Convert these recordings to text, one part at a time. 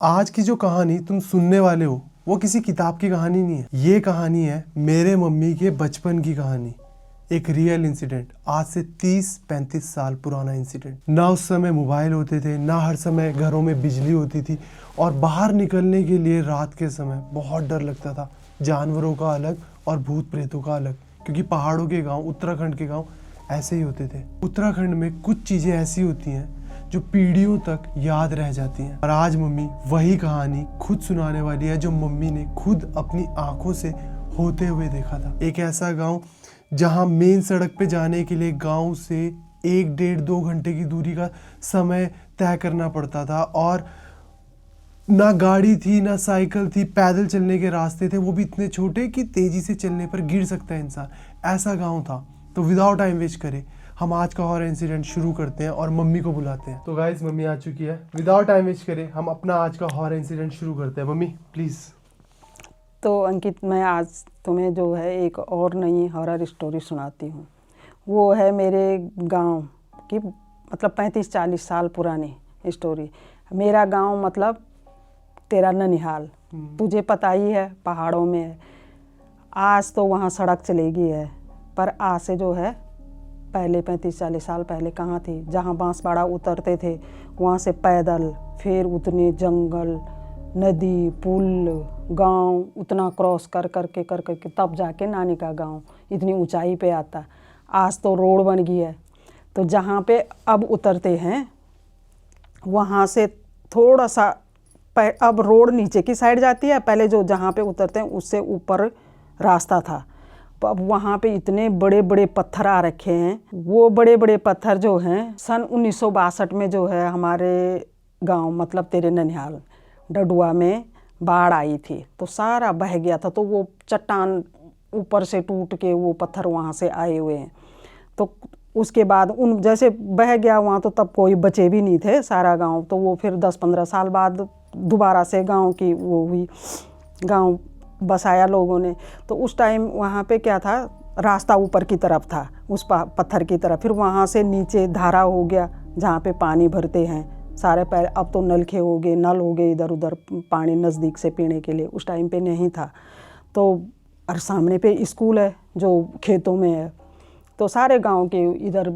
आज की जो कहानी तुम सुनने वाले हो वो किसी किताब की कहानी नहीं है। ये कहानी है मेरे मम्मी के बचपन की कहानी। एक रियल इंसिडेंट, आज से 30-35 साल पुराना इंसिडेंट। ना उस समय मोबाइल होते थे, ना हर समय घरों में बिजली होती थी, और बाहर निकलने के लिए रात के समय बहुत डर लगता था। जानवरों का अलग और भूत प्रेतों का अलग, क्योंकि पहाड़ों के गांव, उत्तराखंड के गांव ऐसे ही होते थे। उत्तराखंड में कुछ चीज़ें ऐसी होती हैं जो पीढ़ियों तक याद रह जाती हैं। और आज मम्मी वही कहानी खुद सुनाने वाली है जो मम्मी ने खुद अपनी आंखों से होते हुए देखा था। एक ऐसा गांव जहां मेन सड़क पे जाने के लिए गांव से 1-1.5-2 घंटे की दूरी का समय तय करना पड़ता था, और ना गाड़ी थी ना साइकिल थी, पैदल चलने के रास्ते थे, वो भी इतने छोटे कि तेजी से चलने पर गिर सकता है इंसान। ऐसा गांव था। तो विदाउट टाइम वेस्ट करे हम आज का हॉरर इंसिडेंट शुरू करते हैं और मम्मी को बुलाते हैं। तो गाइस मम्मी आ चुकी है। विदाउट टाइम वेस्ट करे हम अपना आज का हॉरर इंसिडेंट शुरू करते हैं। Mummy please. तो अंकित, मैं आज तुम्हें जो है एक और नई हॉरर स्टोरी सुनाती हूँ। वो है मेरे गांव की, मतलब 35-40 साल पुरानी स्टोरी। मेरा गांव मतलब तेरा ननिहाल, तुझे पता ही है, पहाड़ों में है। आज तो वहाँ सड़क चली गई है, पर आज से जो है पहले 35-40 साल पहले कहाँ थी। जहाँ बांसवाड़ा उतरते थे वहाँ से पैदल, फिर उतने जंगल, नदी, पुल, गांव उतना क्रॉस कर करके तब जाके नानी का गांव इतनी ऊंचाई पे आता। आज तो रोड बन गई है, तो जहाँ पे अब उतरते हैं वहाँ से थोड़ा सा अब रोड नीचे की साइड जाती है। पहले जो जहाँ पे उतरते हैं उससे ऊपर रास्ता था। अब वहाँ पे इतने बड़े बड़े पत्थर आ रखे हैं। वो बड़े बड़े पत्थर जो हैं सन 1962 में जो है हमारे गांव मतलब तेरे ननिहाल डडुआ में बाढ़ आई थी, तो सारा बह गया था। तो वो चट्टान ऊपर से टूट के वो पत्थर वहाँ से आए हुए हैं। तो उसके बाद उन जैसे बह गया वहाँ, तो तब कोई बचे भी नहीं थे सारा गांव। तो वो फिर 10-15 साल बाद दोबारा से गांव की वो हुई, गांव बसाया लोगों ने। तो उस टाइम वहाँ पे क्या था, रास्ता ऊपर की तरफ था उस पत्थर की तरफ, फिर वहाँ से नीचे धारा हो गया जहाँ पे पानी भरते हैं सारे पैर। अब तो नलखे हो गए, नल हो गए इधर उधर, पानी नज़दीक से पीने के लिए। उस टाइम पे नहीं था। तो और सामने पे स्कूल है जो खेतों में है। तो सारे गांव के इधर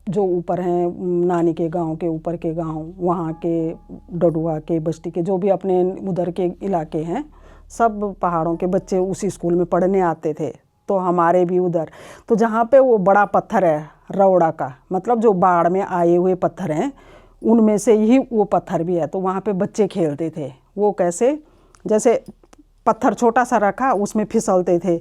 जो ऊपर हैं, नानी के गांव के ऊपर के गांव, वहाँ के डडुआ के, बस्ती के, जो भी अपने उधर के इलाके हैं, सब पहाड़ों के बच्चे उसी स्कूल में पढ़ने आते थे। तो हमारे भी उधर, तो जहाँ पे वो बड़ा पत्थर है रौड़ा का, मतलब जो बाढ़ में आए हुए पत्थर हैं उनमें से ही वो पत्थर भी है। तो वहाँ पे बच्चे खेलते थे। वो कैसे, जैसे पत्थर छोटा सा रखा, उसमें फिसलते थे।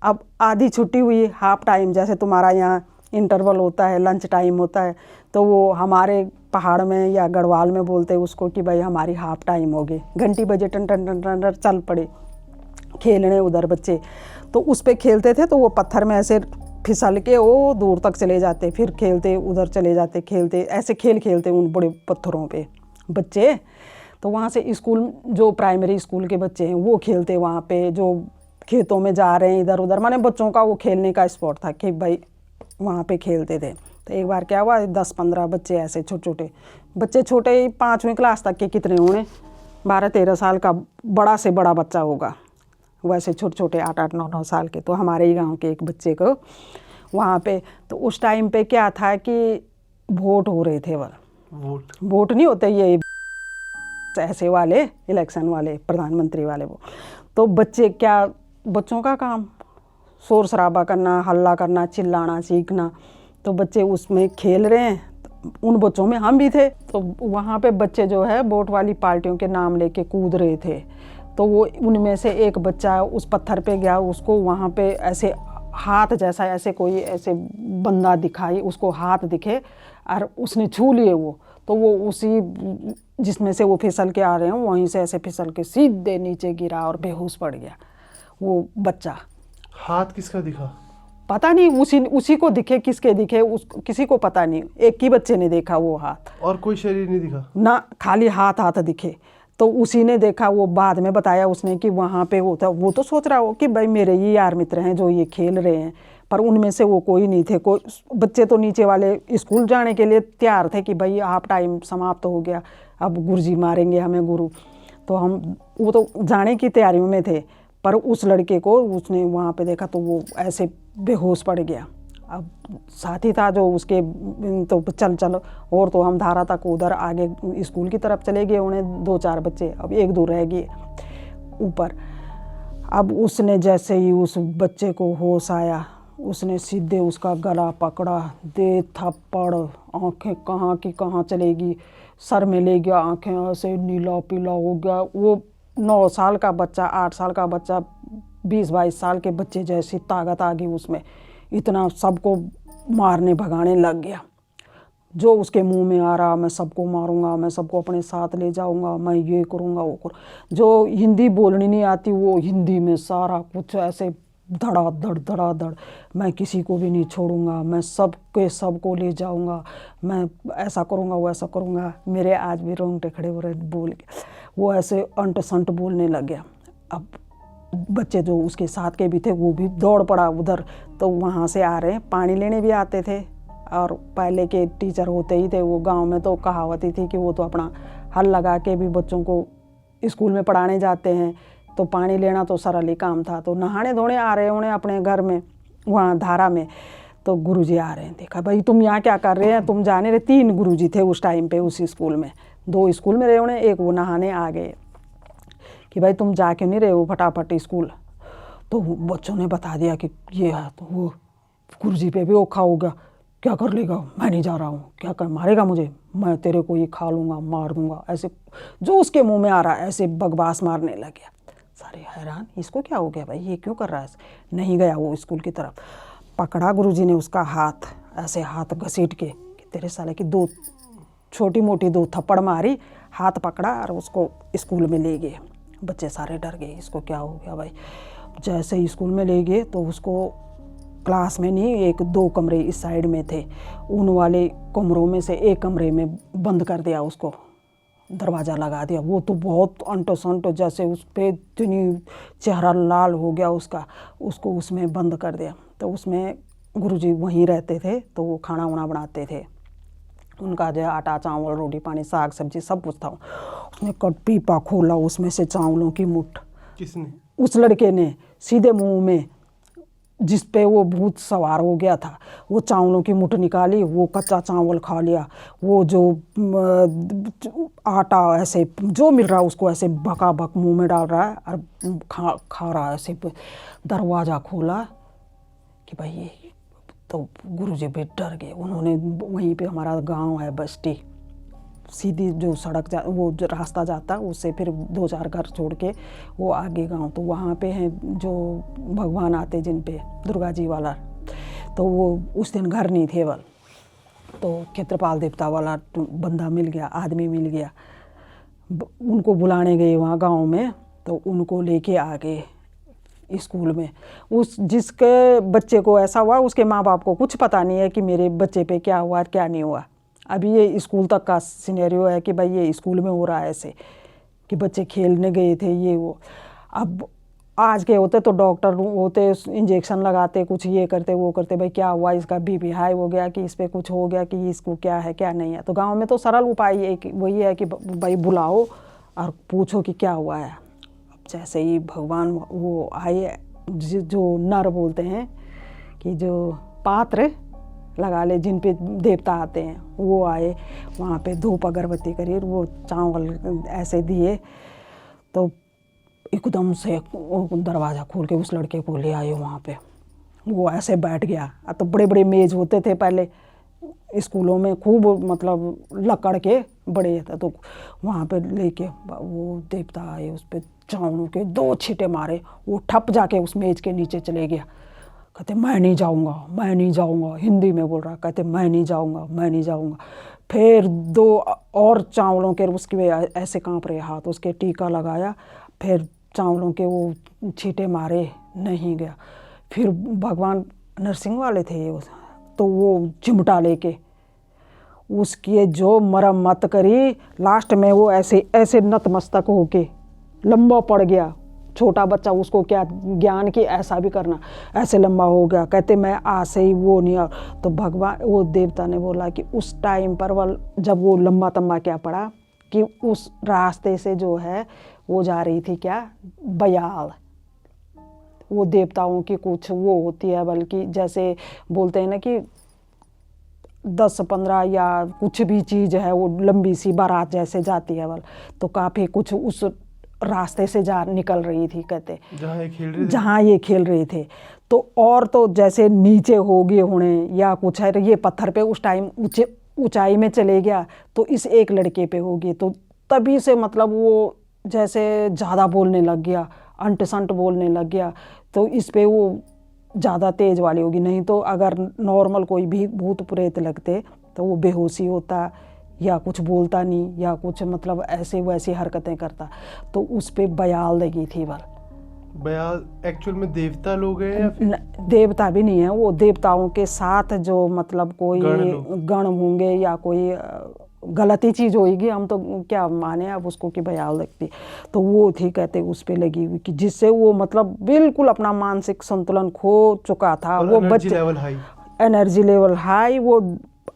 अब आधी छुट्टी हुई, हाफ टाइम, जैसे तुम्हारा यहाँ इंटरवल होता है, लंच टाइम होता है, तो वो हमारे पहाड़ में या गढ़वाल में बोलते हैं उसको कि भाई हमारी हाफ टाइम हो गई। घंटी बजे, टन टन टन टन टन, चल पड़े खेलने उधर बच्चे। तो उस पे खेलते थे। तो वो पत्थर में ऐसे फिसल के वो दूर तक चले जाते, फिर खेलते उधर चले जाते, खेलते ऐसे खेलते उन बड़े पत्थरों पे बच्चे। तो वहाँ से स्कूल, जो प्राइमरी स्कूल के बच्चे हैं वो खेलते वहाँ पे, जो खेतों में जा रहे हैं इधर उधर, माने बच्चों का वो खेलने का स्पॉट था कि भाई वहाँ पे खेलते थे। तो एक बार क्या हुआ, 10-15 बच्चे ऐसे छोटे छोटे बच्चे, छोटे ही 5वीं क्लास तक के, कितने होंगे, 12-13 साल का, बड़ा से बड़ा बच्चा होगा, वैसे छोटे छोटे 8-8, 9-9 साल के। तो हमारे ही गांव के एक बच्चे को वहाँ पे, तो उस टाइम पे क्या था कि वोट हो रहे थे। वोट नहीं होते ये ऐसे वाले इलेक्शन वाले, प्रधानमंत्री वाले। वो तो बच्चे क्या, बच्चों का काम शोर शराबा करना, हल्ला करना, चिल्लाना, चीखना। तो बच्चे उसमें खेल रहे हैं, उन बच्चों में हम भी थे। तो वहाँ पे बच्चे जो है वोट वाली पार्टियों के नाम लेके कूद रहे थे। तो वो उनमें से एक बच्चा उस पत्थर पे गया, उसको वहाँ पे ऐसे हाथ जैसा, ऐसे कोई ऐसे बंदा दिखाई, उसको हाथ दिखे और उसने छू लिए वो। तो वो उसी जिसमें से वो फिसल के आ रहे हैं वहीं से ऐसे फिसल के सीधे नीचे गिरा और बेहोश पड़ गया वो बच्चा। हाथ किसका दिखा पता नहीं, उसी को दिखे, किसके दिखे किसी को पता नहीं। एक ही बच्चे ने देखा वो हाथ, और कोई शरीर नहीं दिखा ना, खाली हाथ दिखे। तो उसी ने देखा। वो बाद में बताया उसने कि वहाँ पे वो था। वो तो सोच रहा हो कि भाई मेरे ये यार मित्र हैं जो ये खेल रहे हैं, पर उनमें से वो कोई नहीं थे। कोई बच्चे तो नीचे वाले स्कूल जाने के लिए तैयार थे कि भाई हाफ टाइम समाप्त हो गया, अब गुरुजी मारेंगे हमें गुरु। तो वो तो जाने की तैयारी में थे, पर उस लड़के को उसने वहाँ पे देखा तो वो ऐसे बेहोश पड़ गया। अब साथी था जो उसके, तो चल चल, और तो हम धारा तक उधर आगे स्कूल की तरफ चले गए, उन्हें 2-4 बच्चे, अब 1-2 रह गए ऊपर। अब उसने जैसे ही उस बच्चे को होश आया, उसने सीधे उसका गला पकड़ा, दे थप्पड़, आंखें कहाँ की कहाँ चलेगी, सर में ले गया, आंखें ऐसे नीला पीला हो गया। वो 9 साल का बच्चा, 8 साल का बच्चा, 20-22 साल के बच्चे जैसी ताकत आ गई उसमें, इतना सबको मारने भगाने लग गया। जो उसके मुंह में आ रहा, मैं सबको मारूंगा, मैं सबको अपने साथ ले जाऊंगा, मैं ये करूंगा वो करूँ। जो हिंदी बोलनी नहीं आती वो हिंदी में सारा कुछ ऐसे धड़ाधड़, मैं किसी को भी नहीं छोड़ूंगा, मैं सबको ले जाऊंगा, मैं ऐसा करूंगा वैसा करूंगा। मेरे आज भी रोंगटे खड़े हो रहे बोल के। वो ऐसे अंट संट बोलने लग गया। अब बच्चे जो उसके साथ के भी थे वो भी दौड़ पड़ा उधर। तो वहाँ से आ रहे, पानी लेने भी आते थे, और पहले के टीचर होते ही थे। वो गांव में तो कहावत ही थी कि वो तो अपना हल लगा के भी बच्चों को स्कूल में पढ़ाने जाते हैं, तो पानी लेना तो सरल ही काम था। तो नहाने धोने आ रहे उन्हें अपने घर में, वहाँ धारा में। तो गुरुजी आ रहे हैं, देखा भाई तुम यहाँ क्या कर रहे हैं, तुम जाने रहे। 3 गुरुजी थे उस टाइम पे उसी स्कूल में, 2 स्कूल में रहे उन्हें, एक वो नहाने आ गए कि भाई तुम जा क्यों नहीं रहे हो फटाफट स्कूल। तो बच्चों ने बता दिया कि ये है, तो वो गुरुजी पे भी औखा हो गया, क्या कर लेगा, मैं नहीं जा रहा हूँ, क्या कर मारेगा मुझे, मैं तेरे को ये खा लूँगा, मार दूँगा, ऐसे जो उसके मुंह में आ रहा है ऐसे बकवास मारने लग गया। सारे हैरान, इसको क्या हो गया भाई, ये क्यों कर रहा है। नहीं गया वो स्कूल की तरफ। पकड़ा गुरुजी ने उसका हाथ, ऐसे हाथ घसीट के कि तेरे साले की 2 छोटी मोटी 2 थप्पड़ मारी, हाथ पकड़ा और उसको स्कूल में ले गए। बच्चे सारे डर गए, इसको क्या हो गया भाई। जैसे ही स्कूल में ले गए तो उसको क्लास में नहीं, 1-2 कमरे इस साइड में थे, उन वाले कमरों में से एक कमरे में बंद कर दिया उसको, दरवाज़ा लगा दिया। वो तो बहुत अंटो संटो, जैसे उस पर इतनी चेहरा लाल हो गया उसका, उसको उसमें बंद कर दिया। तो उसमें गुरुजी वहीं रहते थे, तो वो खाना वाना बनाते थे। उनका जो आटा चावल रोटी पानी साग सब्जी सब कुछ था। उसने कट पीपा खोला, उसमें से चावलों की मुठ, किसने? उस लड़के ने, सीधे मुंह में, जिस पे वो भूत सवार हो गया था। वो चावलों की मुठ निकाली, वो कच्चा चावल खा लिया, वो जो आटा ऐसे जो मिल रहा उसको ऐसे बका बक मुंह में डाल रहा है और खा रहा है ऐसे। दरवाज़ा खोला कि भाई ये, तो गुरुजी भी डर गए। उन्होंने, वहीं पे हमारा गांव है बस्ती, सीधी जो सड़क वो जो रास्ता जाता है उससे फिर 2-4 घर छोड़ के वो आगे गांव, तो वहाँ पे हैं जो भगवान आते जिन पे, दुर्गा जी वाला। तो वो उस दिन घर नहीं थे बल, तो क्षेत्रपाल देवता वाला बंदा मिल गया, आदमी मिल गया। उनको बुलाने गए वहाँ गांव में, तो उनको लेके आ गए स्कूल में। उस जिसके बच्चे को ऐसा हुआ उसके माँ बाप को कुछ पता नहीं है कि मेरे बच्चे पे क्या हुआ क्या नहीं हुआ। अभी ये स्कूल तक का सिनेरियो है कि भाई ये स्कूल में हो रहा है ऐसे, कि बच्चे खेलने गए थे ये वो। अब आज के होते तो डॉक्टर होते, इंजेक्शन लगाते, कुछ ये करते वो करते, भाई क्या हुआ, इसका बीपी हाई हो गया कि इस पर कुछ हो गया कि इसको क्या है क्या नहीं है। तो गांव में तो सरल उपाय एक वही है कि भाई बुलाओ और पूछो कि क्या हुआ है। अब जैसे ही भगवान वो आए, जो नर बोलते हैं कि जो पात्र लगा ले जिन पे देवता आते हैं, वो आए, वहाँ पे धूप अगरबत्ती करिए, वो चावल ऐसे दिए, तो एकदम से दरवाज़ा खोल के उस लड़के को ले आए वहाँ पे। वो ऐसे बैठ गया। तो बड़े बड़े मेज़ होते थे पहले स्कूलों में, खूब मतलब लकड़ के बड़े थे, तो वहाँ पे लेके वो देवता आए, उस पर चावलों के 2 छींटे मारे, वो ठप जाके उस मेज़ के नीचे चले गया। कहते मैं नहीं जाऊँगा, मैं नहीं जाऊँगा, हिंदी में बोल रहा, कहते मैं नहीं जाऊँगा, मैं नहीं जाऊँगा। फिर 2 और चावलों के उसके ऐसे काँप रहे हाथ, उसके टीका लगाया, फिर चावलों के वो छींटे मारे, नहीं गया। फिर भगवान नरसिंह वाले थे ये, तो वो चिमटा लेके उसकी जो मरम्मत करी, लास्ट में वो ऐसे ऐसे नतमस्तक होके लंबा पड़ गया, छोटा बच्चा उसको क्या ज्ञान कि ऐसा भी करना, ऐसे लंबा हो गया, कहते मैं आज से ही वो नहीं। और तो भगवान वो देवता ने बोला कि उस टाइम पर वह जब वो लंबा तंबा क्या पड़ा कि उस रास्ते से जो है वो जा रही थी क्या, बयाल। वो देवताओं की कुछ वो होती है, बल्कि जैसे बोलते हैं ना कि 10-15 या कुछ भी चीज़ है वो लंबी सी बारात जैसे जाती है बल, तो काफ़ी कुछ उस रास्ते से जा निकल रही थी, कहते जहाँ ये खेल रहे थे। तो और तो जैसे नीचे हो गए होने या कुछ है, ये पत्थर पे उस टाइम ऊंचाई में चले गया तो इस एक लड़के पे हो गए, तो तभी से मतलब वो जैसे ज़्यादा बोलने लग गया, अंट संट बोलने लग गया, तो इस पे वो ज़्यादा तेज़ वाली होगी। नहीं तो अगर नॉर्मल कोई भी भूत प्रेत लगते तो वो बेहोशी होता या कुछ बोलता नहीं या कुछ मतलब ऐसे वैसी हरकतें करता। तो उस पे बयाल लगी थी बल। बयाल एक्चुअल में देवता लोग हैं या फिर देवता भी नहीं है, वो देवताओं के साथ जो मतलब कोई गण होंगे या कोई गलती चीज़ होगी, हम तो क्या माने अब उसको कि बयाल लगती। तो वो थी कहते उस पे लगी हुई कि जिससे वो मतलब बिल्कुल अपना मानसिक संतुलन खो चुका था। वो बच्चे एनर्जी लेवल हाई, वो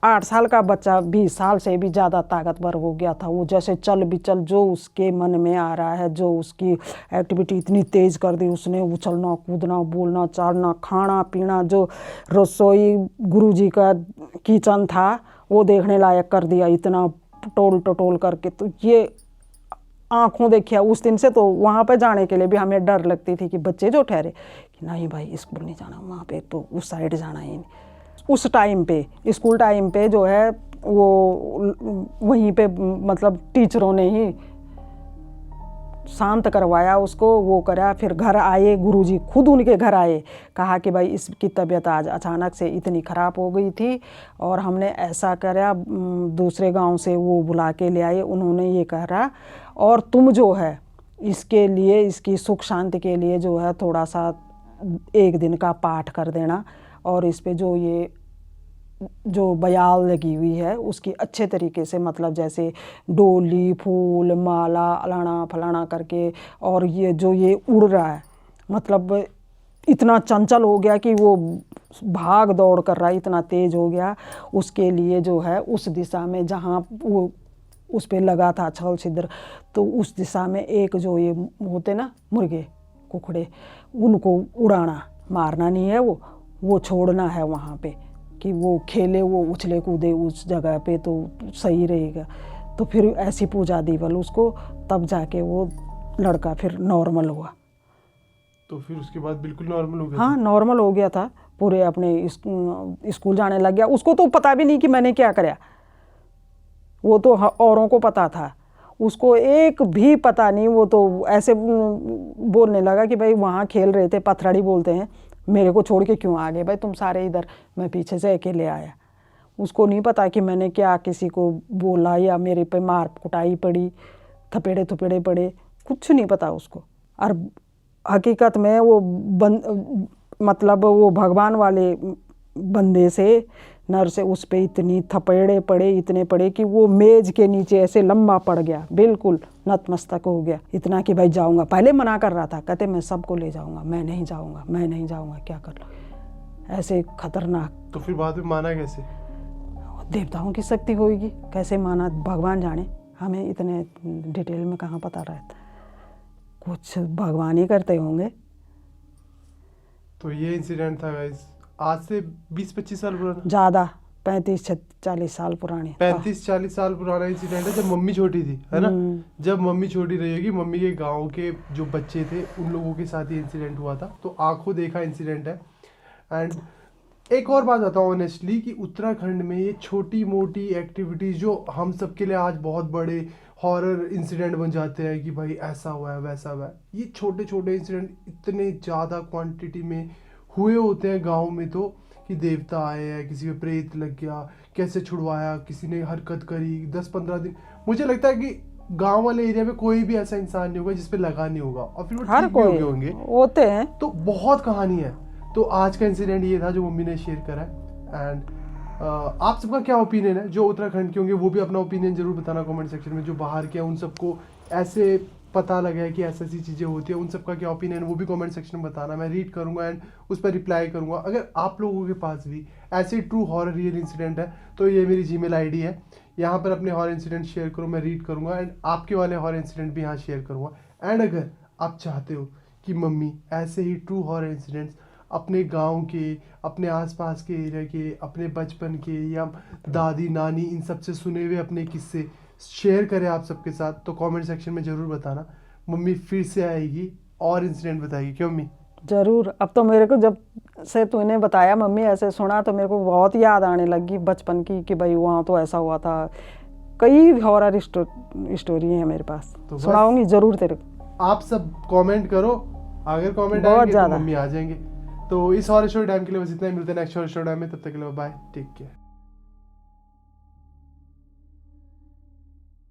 8 साल का बच्चा 20 साल से भी ज़्यादा ताकतवर हो गया था। वो जैसे चल बिचल जो उसके मन में आ रहा है, जो उसकी एक्टिविटी इतनी तेज़ कर दी उसने, उछलना कूदना बोलना चालना खाना पीना, जो रसोई गुरुजी का किचन था वो देखने लायक कर दिया इतना टटोल टटोल करके। तो ये आँखों देखिए उस दिन से तो वहाँ पे जाने के लिए भी हमें डर लगती थी कि बच्चे जो ठहरे कि नहीं भाई स्कूल नहीं जाना, वहाँ पे तो उस साइड जाना ही नहीं। उस टाइम पे स्कूल टाइम पे जो है वो वहीं पे मतलब टीचरों ने ही शांत करवाया उसको, वो करा। फिर घर आए, गुरुजी खुद उनके घर आए, कहा कि भाई इसकी तबीयत आज अचानक से इतनी ख़राब हो गई थी और हमने ऐसा करा, दूसरे गांव से वो बुला के ले आए। उन्होंने ये कहा और तुम जो है इसके लिए, इसकी सुख शांति के लिए जो है थोड़ा सा 1 दिन का पाठ कर देना और इस पे जो ये जो बयाल लगी हुई है उसकी अच्छे तरीके से मतलब जैसे डोली फूल माला अलाना फलाना करके, और ये जो ये उड़ रहा है मतलब इतना चंचल हो गया कि वो भाग दौड़ कर रहा है, इतना तेज हो गया। उसके लिए जो है उस दिशा में जहाँ वो उस पे लगा था छल छिद्र, तो उस दिशा में एक जो ये होते ना मुर्गे कुकड़े, उनको उड़ाना, मारना नहीं है, वो छोड़ना है वहाँ पे कि वो खेले, वो उछले कूदे उस जगह पे तो सही रहेगा। तो फिर ऐसी पूजा दी बल उसको, तब जाके वो लड़का फिर नॉर्मल हुआ। तो फिर उसके बाद बिल्कुल नॉर्मल हो गया? हाँ नॉर्मल हो गया था, पूरे अपने स्कूल जाने लग गया। उसको तो पता भी नहीं कि मैंने क्या कराया, वो तो औरों को पता था, उसको एक भी पता नहीं। वो तो ऐसे बोलने लगा कि भाई वहाँ खेल रहे थे, पथराड़ी बोलते हैं, मेरे को छोड़ के क्यों आ गए भाई तुम सारे इधर, मैं पीछे से अकेले आया। उसको नहीं पता कि मैंने क्या किसी को बोला या मेरे पे मार कुटाई पड़ी, थपेड़े थपेड़े पड़े, कुछ नहीं पता उसको। और हकीकत में वो मतलब वो भगवान वाले बंदे से नर से उस पे इतनी थपेड़े पड़े, इतने पड़े कि वो मेज के नीचे ऐसे लंबा पड़ गया, बिल्कुल नतमस्तक हो गया। इतना कि भाई जाऊंगा, पहले मना कर रहा था, कहते मैं सबको ले जाऊंगा, मैं नहीं जाऊंगा, मैं नहीं जाऊंगा, क्या कर लो, ऐसे खतरनाक। तो फिर बाद में माना कैसे? देवताओं की शक्ति होगी, कैसे माना भगवान जाने, हमें इतने डिटेल में कहाँ पता रहता, कुछ भगवान ही करते होंगे। तो ये इंसिडेंट था गाइस, आज से 20-25 साल पुराना, ज़्यादा 35-40 साल पुरानी, 35-40 साल पुराना इंसिडेंट है, जब मम्मी छोटी थी, है ना? जब मम्मी छोटी रही होगी, मम्मी के गांव के जो बच्चे थे उन लोगों के साथ ये इंसिडेंट हुआ था। तो आंखों देखा इंसिडेंट है। एंड एक और बात बताऊँ ऑनेस्टली कि उत्तराखंड में ये छोटी मोटी एक्टिविटीज़ जो हम सबके लिए आज बहुत बड़े हॉरर इंसिडेंट बन जाते हैं कि भाई ऐसा हुआ है वैसा हुआ है, ये छोटे छोटे इंसिडेंट इतने ज़्यादा क्वांटिटी में हुए होते हैं गांव में, तो कि देवता आए हैं, किसी पे प्रेत लग गया, कैसे छुड़वाया, किसी ने हरकत करी 10-15 दिन। मुझे लगता है कि गांव वाले एरिया में कोई भी ऐसा इंसान नहीं होगा जिसपे लगा नहीं होगा, और फिर वो हर ठीक भी कोई होंगे होते हैं। तो बहुत कहानी है। तो आज का इंसिडेंट ये था जो मम्मी ने शेयर करा है। एंड आप सबका क्या ओपिनियन है? जो उत्तराखंड के होंगे वो भी अपना ओपिनियन जरूर बताना कमेंट सेक्शन में, जो बाहर के हैं उन सबको ऐसे पता लगा है कि ऐसी ऐसी चीज़ें होती है, उन सब का क्या ओपिनियन वो भी कमेंट सेक्शन में बताना, मैं रीड करूंगा एंड उस पर रिप्लाई करूंगा। अगर आप लोगों के पास भी ऐसे ट्रू हॉरर रियल इंसिडेंट है तो ये मेरी जीमेल आईडी है, यहाँ पर अपने हॉरर इंसिडेंट शेयर करो, मैं रीड करूंगा एंड आपके वाले हॉरर इंसिडेंट भी यहाँ शेयर करूंगा। एंड अगर आप चाहते हो कि मम्मी ऐसे ही ट्रू हॉरर इंसिडेंट्स अपने गांव के, अपने आसपास के एरिया के, अपने बचपन के या दादी नानी इन सब से सुने हुए अपने किस्से शेयर करें आप सबके साथ, तो कमेंट सेक्शन में ज़रूर बताना। मम्मी फिर से आएगी और इंसिडेंट बताएगी, क्यों मम्मी? ज़रूर। अब तो मेरे को जब से तूने बताया मम्मी ऐसे सुना तो मेरे को बहुत याद आने लगी बचपन की कि भाई वहाँ तो ऐसा हुआ था। कई हॉरर स्टोरी है मेरे पास, तो बस सुनाऊंगी ज़रूर तेरे को। आप सब कमेंट करो, अगर कमेंट बहुत आएंगे तो ज़्यादा। मम्मी आ जाएंगे। तो इस हॉरर स्टोरी टाइम के लिए बस इतना ही, मिलते हैं नेक्स्ट हॉरर स्टोरी टाइम में, तब तक के लिए बाय, टेक केयर।